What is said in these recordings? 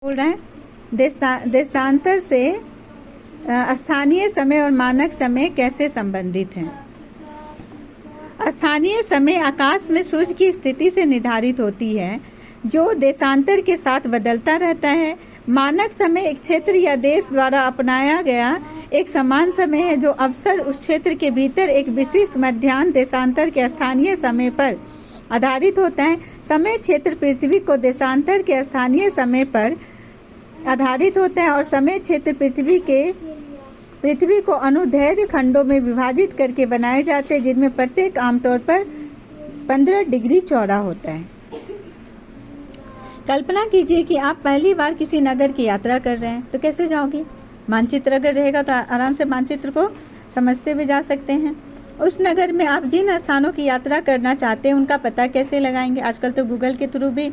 बोल रहे हैं देशांतर से स्थानीय समय और मानक समय कैसे संबंधित हैं। स्थानीय समय आकाश में सूर्य की स्थिति से निर्धारित होती है जो देशांतर के साथ बदलता रहता है। मानक समय एक क्षेत्र या देश द्वारा अपनाया गया एक समान समय है जो अक्सर उस क्षेत्र के भीतर एक विशिष्ट मध्याह्न देशांतर के स्थानीय समय पर आधारित होता है। समय क्षेत्र पृथ्वी को देशांतर के स्थानीय समय पर आधारित होता है और समय क्षेत्र पृथ्वी को अनुदैर्घ्य खंडों में विभाजित करके बनाए जाते हैं जिनमें प्रत्येक आमतौर पर 15 डिग्री चौड़ा होता है। कल्पना कीजिए कि आप पहली बार किसी नगर की यात्रा कर रहे हैं तो कैसे जाओगे। मानचित्र अगर रहेगा तो आराम से मानचित्र को समझते हुए जा सकते हैं। उस नगर में आप जिन स्थानों की यात्रा करना चाहते हैं उनका पता कैसे लगाएंगे। आजकल तो गूगल के थ्रू भी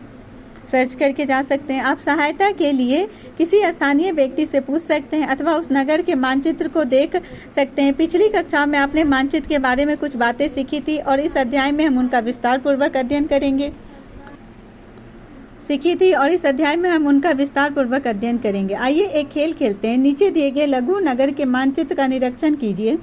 सर्च करके जा सकते हैं। आप सहायता के लिए किसी स्थानीय व्यक्ति से पूछ सकते हैं अथवा उस नगर के मानचित्र को देख सकते हैं। पिछली कक्षा में आपने मानचित्र के बारे में कुछ बातें सीखी थी और इस अध्याय में हम उनका विस्तार पूर्वक अध्ययन करेंगे। आइए एक खेल खेलते हैं। नीचे दिए गए लघु नगर के मानचित्र का निरीक्षण कीजिए।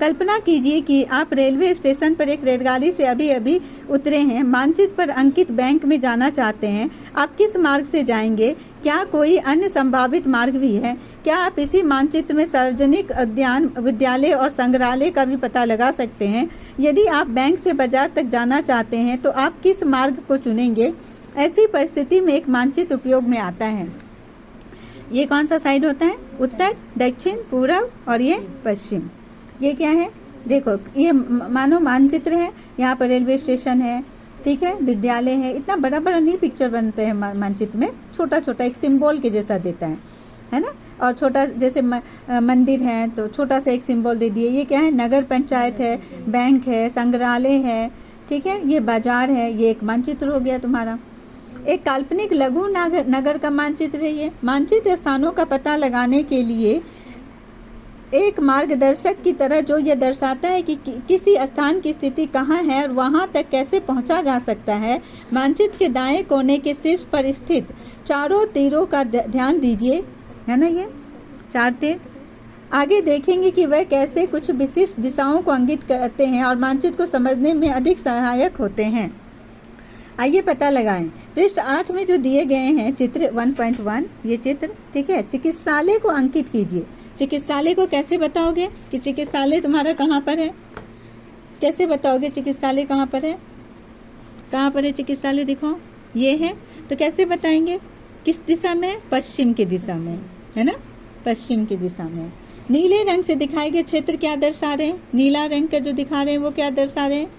कल्पना कीजिए कि आप रेलवे स्टेशन पर एक रेलगाड़ी से अभी उतरे हैं। मानचित्र पर अंकित बैंक में जाना चाहते हैं। आप किस मार्ग से जाएंगे? क्या कोई अन्य संभावित मार्ग भी है? क्या आप इसी मानचित्र में सार्वजनिक उद्यान, विद्यालय और संग्रहालय का भी पता लगा सकते हैं? यदि आप बैंक से बाजार तक जाना चाहते हैं तो आप किस मार्ग को चुनेंगे? ऐसी परिस्थिति में एक मानचित्र उपयोग में आता है। ये कौन सा साइड होता है? उत्तर, दक्षिण, पूर्व और ये पश्चिम। ये क्या है? देखो, ये मानो मानचित्र है। यहाँ पर रेलवे स्टेशन है, ठीक है, विद्यालय है। इतना बड़ा बड़ा नहीं पिक्चर बनते हैं मानचित्र में, छोटा छोटा एक सिंबल के जैसा देता है ना। और छोटा जैसे मंदिर है तो छोटा सा एक सिंबल दे दिए। ये क्या है? नगर पंचायत है, बैंक है, संग्रहालय है, ठीक है, ये बाजार है। ये एक मानचित्र हो गया तुम्हारा। एक काल्पनिक लघु नगर का मानचित्र है ये। मानचित्र स्थानों का पता लगाने के लिए एक मार्गदर्शक की तरह जो यह दर्शाता है कि किसी स्थान की स्थिति कहाँ है और वहाँ तक कैसे पहुँचा जा सकता है। मानचित्र के दाएं कोने के शीर्ष पर स्थित चारों तीरों का ध्यान दीजिए, है ना, ये 4 तीर। आगे देखेंगे कि वह कैसे कुछ विशिष्ट दिशाओं को इंगित करते हैं और मानचित्र को समझने में अधिक सहायक होते हैं। आइए पता लगाएं। पृष्ठ 8 में जो दिए गए हैं चित्र 1.1, ये चित्र, ठीक है। चिकित्सालय को अंकित कीजिए। चिकित्सालय को कैसे बताओगे कि चिकित्सालय तुम्हारा कहाँ पर है? कैसे बताओगे चिकित्सालय कहाँ पर है? कहाँ पर है चिकित्सालय? दिखाओ, ये है। तो कैसे बताएंगे? किस दिशा में? पश्चिम की दिशा में, है ना, पश्चिम की दिशा में। नीले रंग से दिखाए गए क्षेत्र क्या दर्शा रहे हैं? नीला रंग का जो दिखा रहे हैं वो क्या दर्शा रहे हैं?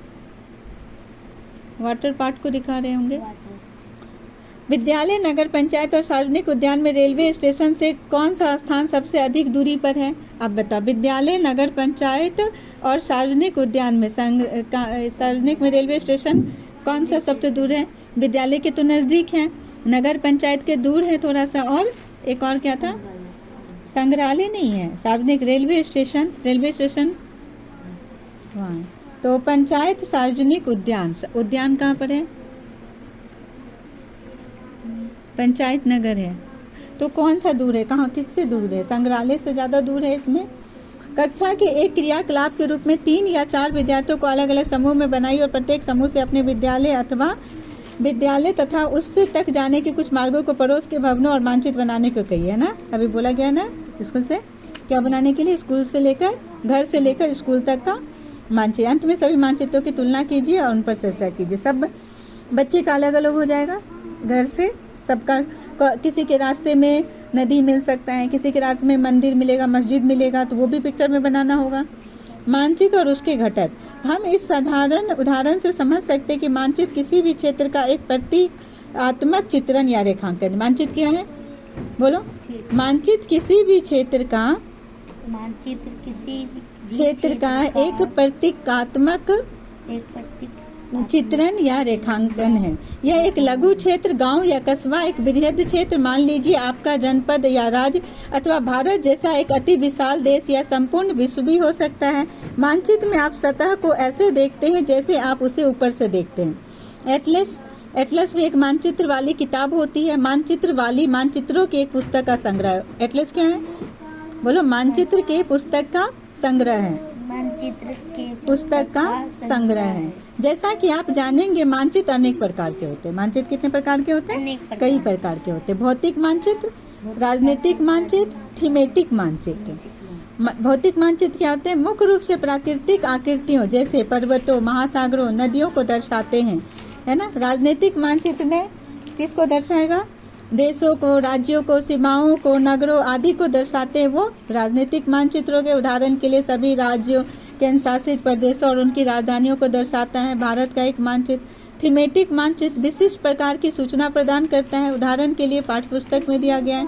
वाटर पार्क को दिखा रहे होंगे। विद्यालय, नगर पंचायत और सार्वजनिक उद्यान में रेलवे स्टेशन से कौन सा स्थान सबसे अधिक दूरी पर है? अब बताओ। विद्यालय, नगर पंचायत और सार्वजनिक उद्यान में सार्वजनिक में रेलवे स्टेशन कौन सा सबसे दूर है? विद्यालय के तो नज़दीक है, नगर पंचायत के दूर है थोड़ा सा, और एक और क्या था? संग्रहालय नहीं है, सार्वजनिक रेलवे स्टेशन वहाँ। तो पंचायत, सार्वजनिक उद्यान कहाँ पर है? पंचायत नगर है। तो कौन सा दूर है? कहाँ, किससे दूर है? संग्रहालय से ज़्यादा दूर है इसमें। कक्षा के एक क्रियाकलाप के रूप में 3 या 4 विद्यार्थियों को अलग अलग समूह में बनाई और प्रत्येक समूह से अपने विद्यालय तथा उससे तक जाने के कुछ मार्गों को पड़ोस के भवनों और मानचित्र बनाने को कही, है ना। अभी बोला गया ना स्कूल से क्या बनाने के लिए? स्कूल से लेकर, घर से लेकर स्कूल तक का मानचित्र। अंत में सभी मानचित्रों की तुलना कीजिए और उन पर चर्चा कीजिए। सब बच्चे का अलग अलग हो जाएगा घर से सबका। किसी के रास्ते में नदी मिल सकता है, किसी के रास्ते में मंदिर मिलेगा, मस्जिद मिलेगा, तो वो भी पिक्चर में बनाना होगा। मानचित्र और उसके घटक। हम इस साधारण उदाहरण से समझ सकते हैं कि मानचित्र किसी भी क्षेत्र का एक प्रतीकात्मक चित्रण या रेखांकन। मानचित्र क्या है? बोलो। मानचित्र किसी भी क्षेत्र का एक प्रतीकात्मक चित्रण या रेखांकन है। यह एक लघु क्षेत्र, गांव या कस्बा, एक बृहद क्षेत्र, मान लीजिए आपका जनपद या राज्य अथवा भारत जैसा एक अति विशाल देश या संपूर्ण विश्व भी हो सकता है। मानचित्र में आप सतह को ऐसे देखते हैं जैसे आप उसे ऊपर से देखते हैं। एटलस में एक मानचित्र वाली किताब होती है, मानचित्र वाली मानचित्रों की एक पुस्तक का संग्रह। एटलस क्या है? बोलो। मानचित्र के पुस्तक का संग्रह है। मानचित्र के पुस्तक का संग्रह है। जैसा कि आप जानेंगे मानचित्र अनेक प्रकार के होते हैं। मानचित्र कितने प्रकार के होते हैं? कई प्रकार के होते हैं। भौतिक मानचित्र, राजनीतिक मानचित्र, थीमेटिक मानचित्र। भौतिक मानचित्र क्या होते हैं? मुख्य रूप से प्राकृतिक आकृतियों जैसे पर्वतों, महासागरों, नदियों को दर्शाते हैं, है ना। राजनीतिक मानचित्र ने किसको दर्शाएगा? देशों को, राज्यों को, सीमाओं को, नगरों आदि को दर्शाते हैं वो राजनीतिक मानचित्रों के। उदाहरण के लिए सभी राज्यों, केंद्र शासित प्रदेशों और उनकी राजधानियों को दर्शाता है भारत का एक मानचित्र। थीमेटिक मानचित्र विशिष्ट प्रकार की सूचना प्रदान करता है। उदाहरण के लिए पाठ्यपुस्तक में दिया गया है।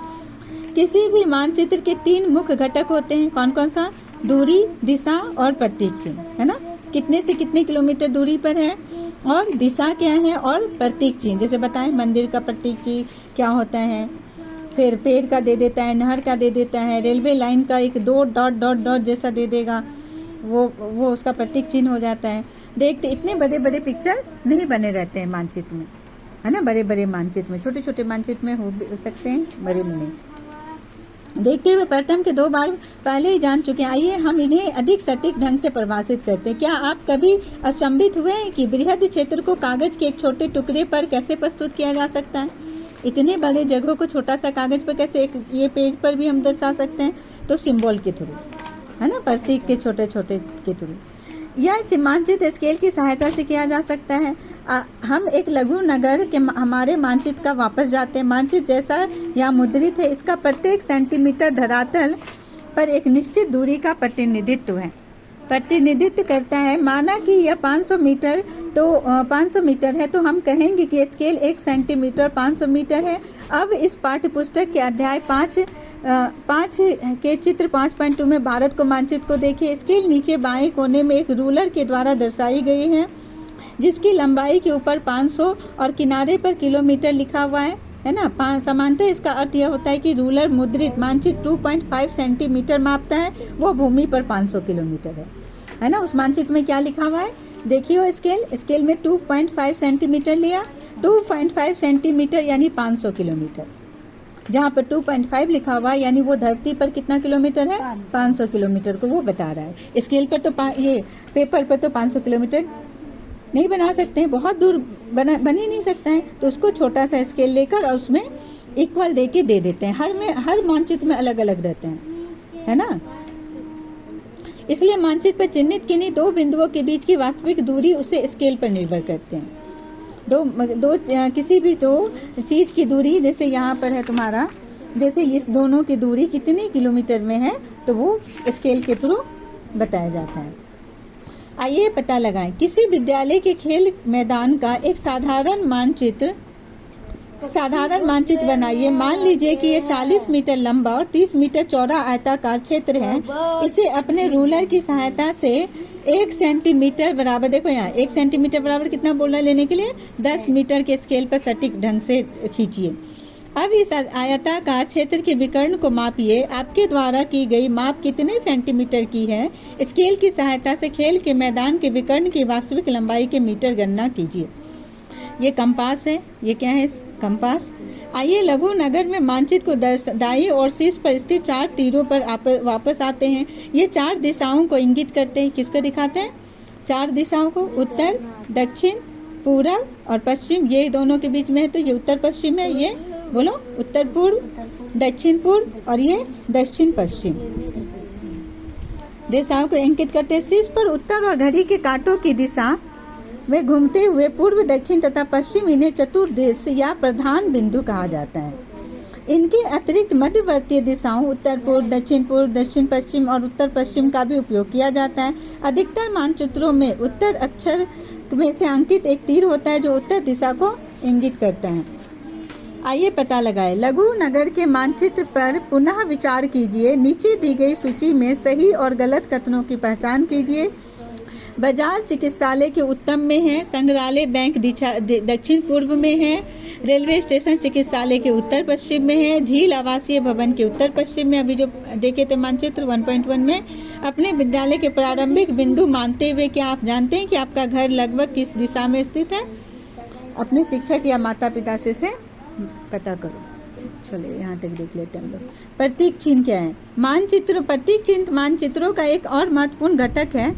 किसी भी मानचित्र के 3 मुख्य घटक होते हैं। कौन कौन सा? दूरी, दिशा और प्रतीक चिन्ह, है ना। कितने से कितने किलोमीटर दूरी पर है, और दिशा क्या है, और प्रतीक चिन्ह। जैसे बताएं मंदिर का प्रतीक चिन्ह क्या होता है, फिर पेड़ का दे देता है, नहर का दे देता है, रेलवे लाइन का एक 2 डॉट डॉट डॉट जैसा दे देगा, वो उसका प्रतीक चिन्ह हो जाता है। देखते इतने बड़े बड़े पिक्चर नहीं बने रहते हैं मानचित्र में, है ना। बड़े बड़े मानचित्र में, छोटे छोटे मानचित्र में हो सकते हैं, बड़े में नहीं। देखते हुए प्रथम के 2 बार पहले ही जान चुके हैं। आइए हम इन्हें अधिक सटीक ढंग से परिभाषित करते हैं। क्या आप कभी अचंभित हुए हैं कि बृहद क्षेत्र को कागज के एक छोटे टुकड़े पर कैसे प्रस्तुत किया जा सकता है? इतने बड़े जगहों को छोटा सा कागज पर कैसे, एक ये पेज पर भी हम दर्शा सकते हैं? तो सिंबल के थ्रू, है ना, प्रतीक के छोटे छोटे के थ्रू। यह मानचित्र स्केल की सहायता से किया जा सकता है। हम एक लघु नगर के हमारे मानचित्र का वापस जाते हैं। मानचित्र जैसा यहाँ मुद्रित है, इसका प्रत्येक सेंटीमीटर धरातल पर एक निश्चित दूरी का प्रतिनिधित्व करता है। माना कि यह 500 मीटर तो 500 मीटर है, तो हम कहेंगे कि स्केल 1 सेंटीमीटर 500 मीटर है। अब इस पाठ्य पुस्तक के अध्याय 5 के चित्र 5.2 में भारत को मानचित्र को देखिए। स्केल नीचे बाएं कोने में एक रूलर के द्वारा दर्शाई गई है, जिसकी लंबाई के ऊपर 500 और किनारे पर किलोमीटर लिखा हुआ है ना। समानतः इसका अर्थ यह होता है कि रूलर मुद्रित मानचित्र 2.5 सेंटीमीटर मापता है, वो भूमि पर 500 किलोमीटर है ना। उस मानचित्र में क्या लिखा हुआ है देखिए। वो स्केल में 2.5 सेंटीमीटर लिया, 2.5 सेंटीमीटर यानी 500 किलोमीटर। जहाँ पर 2.5 लिखा हुआ है यानी वो धरती पर कितना किलोमीटर है? 500 किलोमीटर को वो बता रहा है। स्केल पर तो ये पेपर पर तो 500 किलोमीटर नहीं बना सकते हैं, बहुत दूर बन ही नहीं सकता है, तो उसको छोटा सा स्केल लेकर और उसमें इक्वल दे के दे देते हैं। हर मानचित्र में अलग अलग रहते हैं, है ना। इसलिए मानचित्र पर चिन्हित किन्हीं 2 बिंदुओं के बीच की वास्तविक दूरी उसे स्केल पर निर्भर करते हैं। किसी भी 2 चीज़ की दूरी, जैसे यहाँ पर है तुम्हारा, जैसे इस दोनों की दूरी कितनी किलोमीटर में है, तो वो स्केल के थ्रू बताया जाता है। आइए पता लगाएं। किसी विद्यालय के खेल मैदान का एक साधारण मानचित्र बनाइए। मान लीजिए कि ये 40 मीटर लंबा और 30 मीटर चौड़ा आयताकार क्षेत्र है। इसे अपने रूलर की सहायता से 1 सेंटीमीटर बराबर, देखो यहाँ 1 सेंटीमीटर बराबर कितना बोला लेने के लिए? 10 मीटर के स्केल पर सटीक ढंग से खींचिए। अब इस आयताकार क्षेत्र के विकर्ण को मापिए। आपके द्वारा की गई माप कितने सेंटीमीटर की है? स्केल की सहायता से खेल के मैदान के विकर्ण की वास्तविक लंबाई के मीटर गणना कीजिए। ये कंपास है। ये क्या है? कंपास। आइए लघु नगर में मानचित्र को दाईं और शीर्ष पर स्थित 4 तीरों पर वापस आते हैं। ये 4 दिशाओं को इंगित करते हैं। किसको दिखाते हैं? 4 दिशाओं को, उत्तर, दक्षिण, पूरब और पश्चिम। ये दोनों के बीच में है, तो ये उत्तर पश्चिम है। ये बोलो, उत्तर पूर्व, दक्षिण पूर्व, और ये दक्षिण पश्चिम। दिशाओं को इंगित करते हैं। शीर्ष पर उत्तर और घड़ी के कांटों की दिशा वे घूमते हुए पूर्व, दक्षिण तथा पश्चिम, इन्हें चतुर्दिश या प्रधान बिंदु कहा जाता है। इनके अतिरिक्त मध्यवर्ती दिशाओं उत्तर पूर्व, दक्षिण पश्चिम और उत्तर पश्चिम का भी उपयोग किया जाता है। अधिकतर मानचित्रों में उत्तर अक्षर में से अंकित एक तीर होता है जो उत्तर दिशा को इंगित करता है। आइए पता लगाएं। लघु नगर के मानचित्र पर पुनः विचार कीजिए। नीचे दी गई सूची में सही और गलत कथनों की पहचान कीजिए। बाजार चिकित्सालय के उत्तर में है, संग्रहालय बैंक दक्षिण पूर्व में है, रेलवे स्टेशन चिकित्सालय के उत्तर पश्चिम में है, झील आवासीय भवन के उत्तर पश्चिम में। अभी जो देखे थे मानचित्र 1.1 में, अपने विद्यालय के प्रारंभिक बिंदु मानते हुए क्या आप जानते हैं कि आपका घर लगभग किस दिशा में स्थित है? अपने शिक्षक या माता पिता से पता करो। चलो यहाँ तक देख लेते हैं हम लोग। प्रतीक चिन्ह क्या है? मानचित्र। प्रतीक चिन्ह मानचित्रों का एक और महत्वपूर्ण घटक है।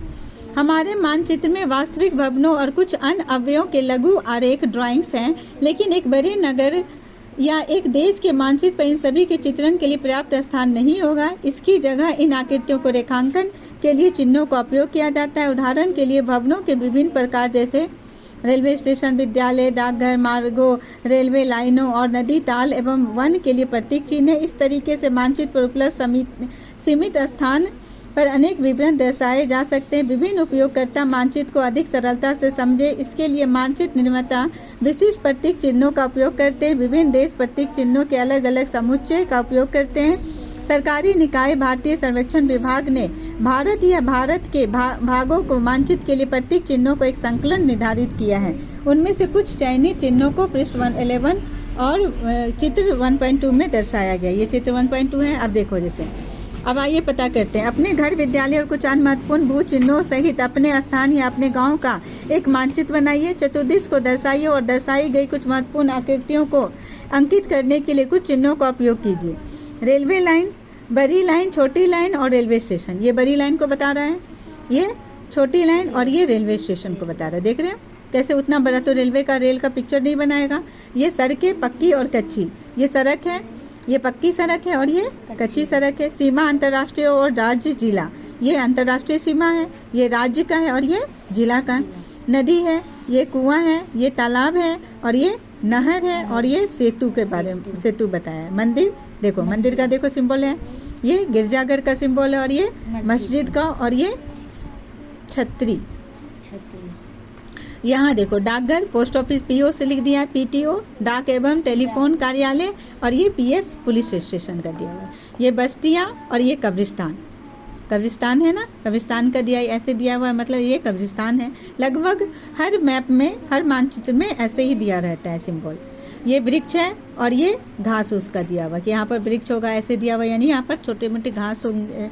हमारे मानचित्र में वास्तविक भवनों और कुछ अन्य अवयवों के लघु आरेख ड्राइंग्स हैं, लेकिन एक बड़े नगर या एक देश के मानचित्र पर इन सभी के चित्रण के लिए पर्याप्त स्थान नहीं होगा। इसकी जगह इन आकृतियों को रेखांकन के लिए चिन्हों का उपयोग किया जाता है। उदाहरण के लिए भवनों के विभिन्न प्रकार जैसे रेलवे स्टेशन, विद्यालय, डाकघर, मार्गों, रेलवे लाइनों और नदी, ताल एवं वन के लिए प्रतीक चिन्ह है। इस तरीके से मानचित्र पर उपलब्ध सीमित स्थान पर अनेक विवरण दर्शाए जा सकते हैं। विभिन्न उपयोगकर्ता मानचित्र को अधिक सरलता से समझे, इसके लिए मानचित्र निर्माता विशिष्ट प्रतीक चिन्हों का उपयोग करते हैं। विभिन्न देश प्रतीक चिन्हों के अलग अलग समुच्चय का उपयोग करते हैं। सरकारी निकाय भारतीय सर्वेक्षण विभाग ने भारत या भारत के भागों को मानचित्र के लिए प्रतीक चिन्हों को एक संकलन निर्धारित किया है। उनमें से कुछ चयनित चिन्हों को पृष्ठ 111 और चित्र 1.2 में दर्शाया गया। ये चित्र 1.2 है। अब देखो जैसे, अब आइए पता करते हैं। अपने घर, विद्यालय और कुछ अन्य महत्वपूर्ण भू चिन्हों सहित अपने स्थान या अपने गांव का एक मानचित्र बनाइए। चतुर्दिश को दर्शाइए और दर्शाई गई कुछ महत्वपूर्ण आकृतियों को अंकित करने के लिए कुछ चिन्हों का उपयोग कीजिए। रेलवे लाइन, बड़ी लाइन, छोटी लाइन और रेलवे स्टेशन। ये बड़ी लाइन को बता रहा है, ये छोटी लाइन और ये रेलवे स्टेशन को बता रहा है। देख रहे हैं कैसे? उतना बड़ा तो रेलवे का रेल का पिक्चर नहीं बनाएगा। ये सड़कें पक्की और कच्ची, ये सड़क है, ये पक्की सड़क है और ये कच्ची सड़क है। सीमा अंतर्राष्ट्रीय और राज्य जिला, ये अंतर्राष्ट्रीय सीमा है, ये राज्य का है और ये जिला का है। नदी है, ये कुआं है, ये तालाब है और ये नहर है और ये सेतु के बारे में सेतु बताया है। मंदिर, देखो मंदिर का देखो सिंबल है, ये गिरजाघर का सिंबल है और ये मस्जिद का और ये छतरी। यहाँ देखो डाकघर, पोस्ट ऑफिस, पीओ से लिख दिया है, पीटीओ डाक एवं टेलीफोन कार्यालय और ये पीएस पुलिस स्टेशन का दिया हुआ है। ये बस्तियाँ और ये कब्रिस्तान, कब्रिस्तान है ना, कब्रिस्तान का दिया ऐसे दिया हुआ है, मतलब ये कब्रिस्तान है। लगभग हर मैप में, हर मानचित्र में ऐसे ही दिया रहता है सिंबल। ये वृक्ष है और ये घास उसका दिया हुआ कि यहाँ पर वृक्ष होगा, ऐसे दिया हुआ, यानी यहाँ पर छोटे मोटे घास होंगे,